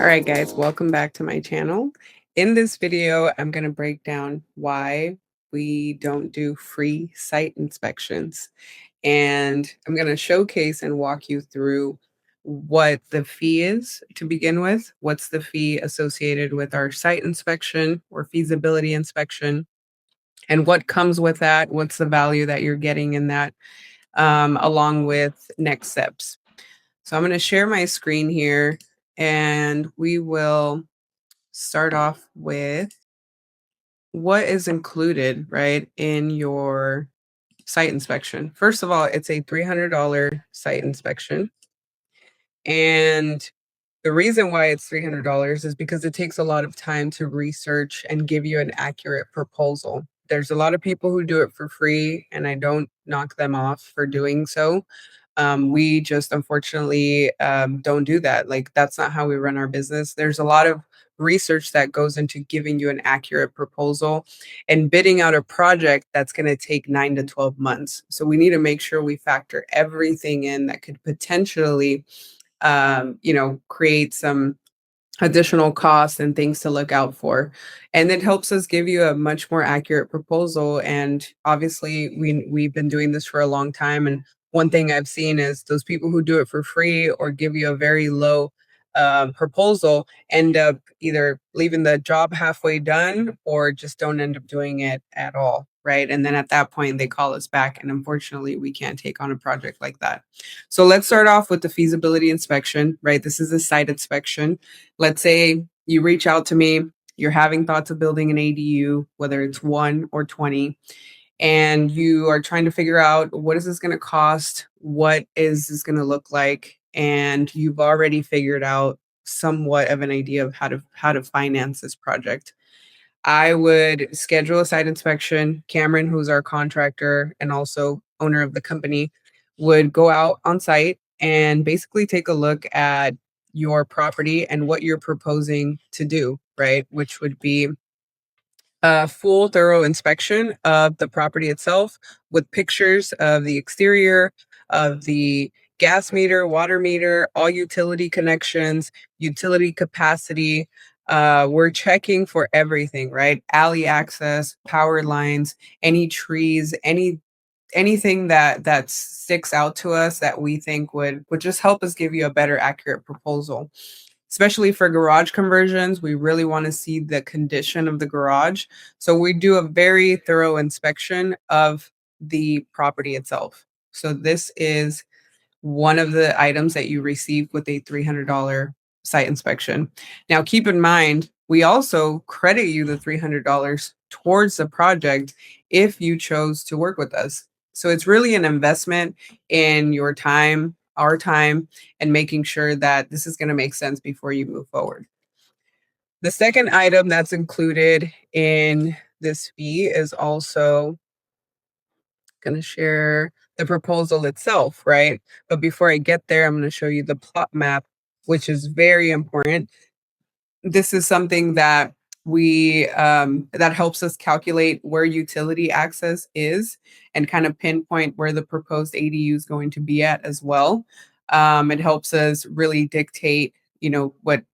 All right, guys, welcome back to my channel. In this video, I'm going to break down why we don't do free site inspections. And I'm going to showcase and walk you through what the fee is to begin with. What's the fee associated with our site inspection or feasibility inspection? And what comes with that? What's the value that you're getting in that, along with next steps? So I'm going to share my screen here and we will start off with what is included, right, in your site inspection. First of all, it's a $300 site inspection. And the reason why it's $300 is because it takes a lot of time to research and give you an accurate proposal. There's a lot of people who do it for free, and I don't knock them off for doing so. We just unfortunately don't do that. Like, that's not how we run our business. There's a lot of research that goes into giving you an accurate proposal and bidding out a project that's going to take 9 to 12 months. So we need to make sure we factor everything in that could potentially create some additional costs and things to look out for. And it helps us give you a much more accurate proposal. And obviously, we've been doing this for a long time. And one thing I've seen is those people who do it for free or give you a very low proposal end up either leaving the job halfway done or just don't end up doing it at all. Right. And then at that point, they call us back. And unfortunately, we can't take on a project like that. So let's start off with the feasibility inspection, right? This is a site inspection. Let's say you reach out to me, you're having thoughts of building an ADU, whether it's 1 or 20, and you are trying to figure out what is this going to cost? What is this going to look like? And you've already figured out somewhat of an idea of how to finance this project. I would schedule a site inspection. Cameron, who's our contractor and also owner of the company, would go out on site and basically take a look at your property and what you're proposing to do, right? Which would be a full, thorough inspection of the property itself with pictures of the exterior, of the gas meter, water meter, all utility connections, utility capacity. We're checking for everything, right? Alley access, power lines, any trees, anything that sticks out to us that we think would just help us give you a better accurate proposal. Especially for garage conversions, we really want to see the condition of the garage. So we do a very thorough inspection of the property itself. So this is one of the items that you receive with a $300 site inspection. Now, keep in mind, we also credit you the $300 towards the project if you chose to work with us. So it's really an investment in your time, our time, and making sure that this is going to make sense before you move forward. The second item that's included in this fee is also going to share the proposal itself, right? But before I get there, I'm going to show you the plot map, which is very important. This is something that we that helps us calculate where utility access is and kind of pinpoint where the proposed ADU is going to be at as well. It helps us really dictate, what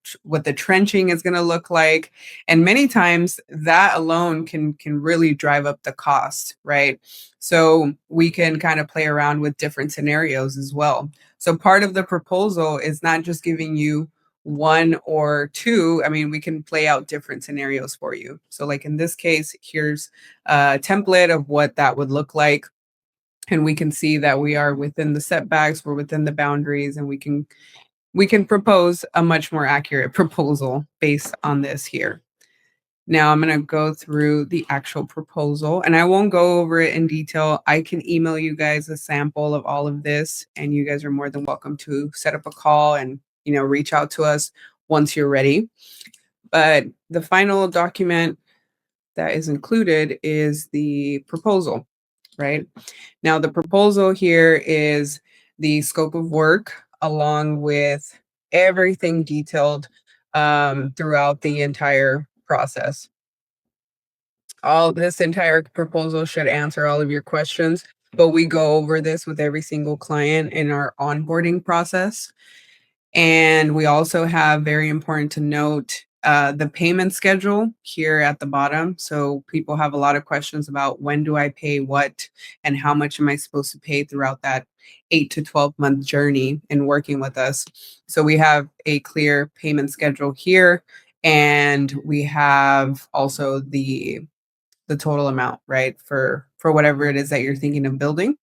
the trenching is going to look like, and many times that alone can really drive up the cost, right? So we can kind of play around with different scenarios as well. So part of the proposal is not just giving you one or two. I mean, we can play out different scenarios for you. So like in this case, here's a template of what that would look like. And we can see that we are within the setbacks, we're within the boundaries, and we can propose a much more accurate proposal based on this here. Now I'm going to go through the actual proposal and I won't go over it in detail. I can email you guys a sample of all of this and you guys are more than welcome to set up a call and, reach out to us once you're ready. But the final document that is included is the proposal, right? Now the proposal here is the scope of work along with everything detailed throughout the entire process. All this entire proposal should answer all of your questions, but we go over this with every single client in our onboarding process. And we also have, very important to note, the payment schedule here at the bottom. So people have a lot of questions about when do I pay what and how much am I supposed to pay throughout that 8 to 12 month journey in working with us. So we have a clear payment schedule here, and we have also the total amount, right, for whatever it is that you're thinking of building.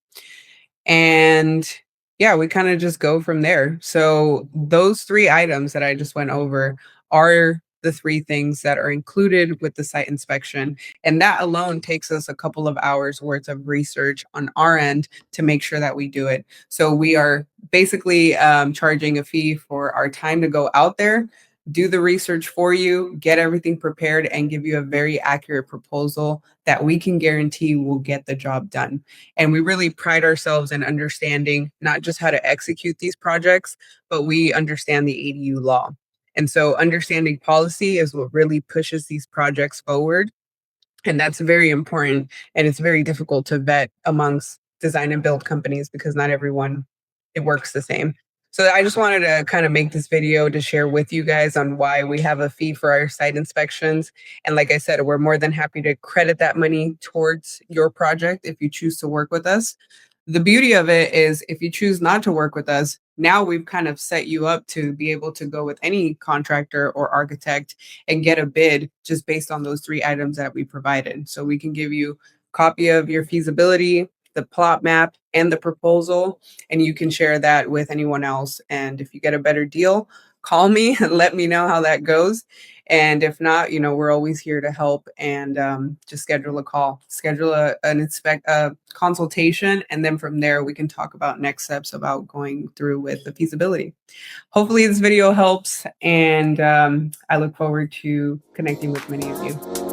And yeah, we kinda just go from there. So those 3 items that I just went over are the 3 things that are included with the site inspection, and that alone takes us a couple of hours worth of research on our end to make sure that we do it. So we are basically, charging a fee for our time to go out there, do the research for you, get everything prepared, and give you a very accurate proposal that we can guarantee will get the job done. And we really pride ourselves in understanding not just how to execute these projects, but we understand the ADU law. And so understanding policy is what really pushes these projects forward, and that's very important, and it's very difficult to vet amongst design and build companies because not everyone, it works the same. So I just wanted to kind of make this video to share with you guys on why we have a fee for our site inspections. And like I said, we're more than happy to credit that money towards your project if you choose to work with us. The beauty of it is if you choose not to work with us, now we've kind of set you up to be able to go with any contractor or architect and get a bid just based on those 3 items that we provided. So we can give you a copy of your feasibility, the plot map, and the proposal, and you can share that with anyone else. And if you get a better deal, call me and let me know how that goes. And if not, we're always here to help, and just schedule a call, schedule a consultation, and then from there we can talk about next steps about going through with the feasibility. Hopefully this video helps, and I look forward to connecting with many of you.